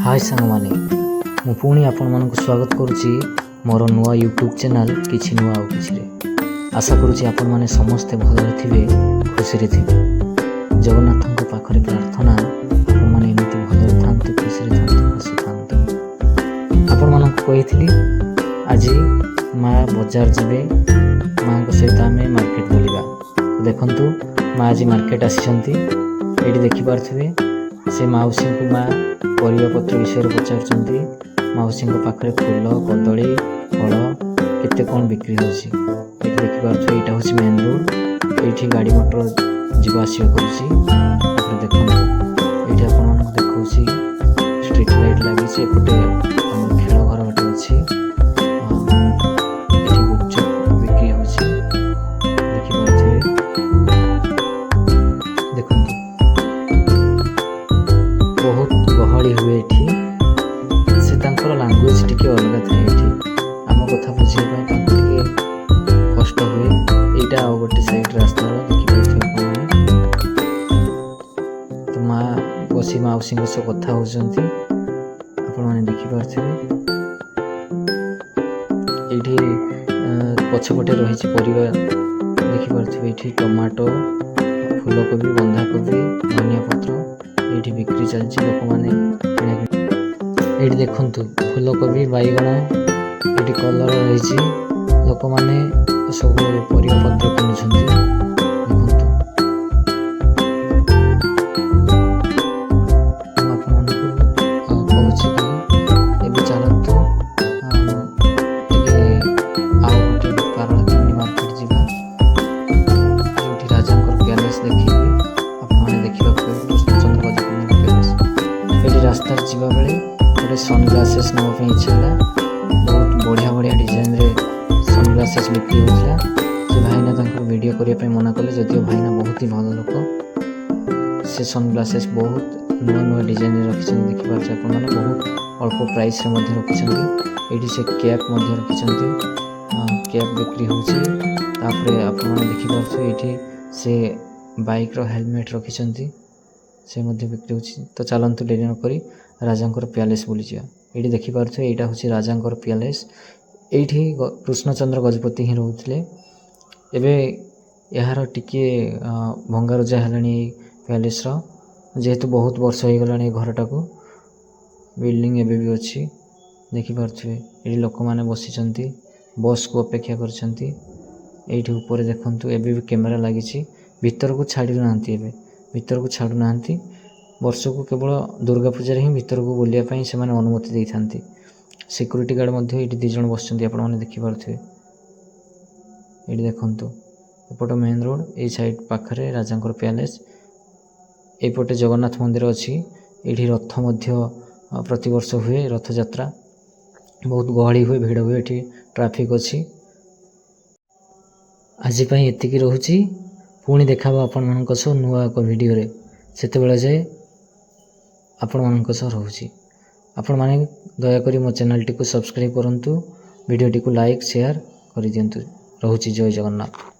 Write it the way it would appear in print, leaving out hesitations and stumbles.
हाय सांगमाने मु पुणी आपण मानक स्वागत करुच्ची मोर नुआ यूट्यूब चैनल किछि नुआ आउ किछि आशा करुच्ची आपण माने समस्ते भलरे थिबे खुशी रे थिबे। जगन्नाथଙ୍କ पाखरे प्रार्थना आपण माने एमिति भलरे थांतु खुशी रे थांतु हसी थांतु। आपण मानक कहिथिली आज माँ बजार जिबे माँ सहित आम मार्केट बुलिबा। देखंतु माँ आज मार्केट आसिछंती एठी देखि पारथिबे से माउसी को माँ परिया पत्र विषय पचारुंट। माउसी पाखे फूल कदली फल केते कौन बिक्री होची ये देखिपार। यहाँ हूँ मेन रोड ये गाड़ी मोटर जीवा आसिया करुँच। देखो ये आप देखा स्ट्रीट लाइट लगी एपटे खेल घर गोटे अच्छी गुपचुप बिक्री होची देखिपारे। देखो बहुत गहली हुए से लांगुएज टी अलग थाए आम कथा बुझाई टे कष्ट हुए। यहाँ गोटे साइड रास्तार देखिए तो माँ बसी माउसी सह कथा होती आपने देखिपे। ये पछपटे रही परिवा देखिपे ये टमाटो फूलकोबी बंधाकोबी धनिया पत्र ये बिक्री चलती लोक मैंने। ये देखु फूलकोबी बैगण ये कलर रही लोक मैंने सब परिया पत्र किणुंट। देखु चलतु आउ गोटे पारलाखेमुंडी मार्केट जावा जो राजा प्यालेस देखिए आपने देखा कृष्णचंद्र गजपति प्यालेस। ये रास्ता जावा बेले गोटे सनग्लासेस नाप इच्छा है। बहुत बढ़िया बढ़िया डिजाइन रे सनग्लासेस बिक्री होता। से भाईना वीडियो करने मना कले जदिव भाईना बहुत ही भल लोक। से सनग्लासेस बहुत नुआ नुआ डिजाइन रखी देखिपारे आपने बहुत अल्प प्राइस रखी। ये से कैप रखी कैप बिक्री होची। आपने देखिपारे ये से बाइक रो हेलमेट रखी से बिक्री होची। तो चलतु डेरी नक राजांकर प्यालेस बुली जा। ये देखिपे यहाँ हूँ राजांकर प्यालेस। ये कृष्णचंद्र गजपति ही रोते यार टिके भंगारुजा है प्यालेस जेहेतु बहुत वर्ष हो गला घरटा को बिल्डिंग एवं भी अच्छी देखिपे। ये लोक मैंने बसी बस को अपेक्षा कर ऊपर देखु एवं भी कैमेरा लगी भीतर को छाड़ू ना भीतर को छाड़ू ना वर्ष को केवल दुर्गा पूजा ही भीतर को बुलायापी से अनुमति दे था। सिक्यूरीटी गार्ड ये दिज बस आपने देखिपे। ये देखु एपट मेन रोड ये साइड पाखरे राजांकर प्यालेस एपटे जगन्नाथ मंदिर अच्छी। ये रथ प्रति वर्ष हुए रथ यात्रा बहुत गहली हुए भिड़ हुए ये ट्रैफिक अच्छी। आज एतिकी रोची पुणी देखा आपण मान नुआ एक वीडियो से जाए आपण मान रोची। आपण माने दयाकोरी मो चैनल टी को सब्सक्राइब करंतु वीडियो टी को लाइक शेयर कर दियंतु। रोची जय जगन्नाथ।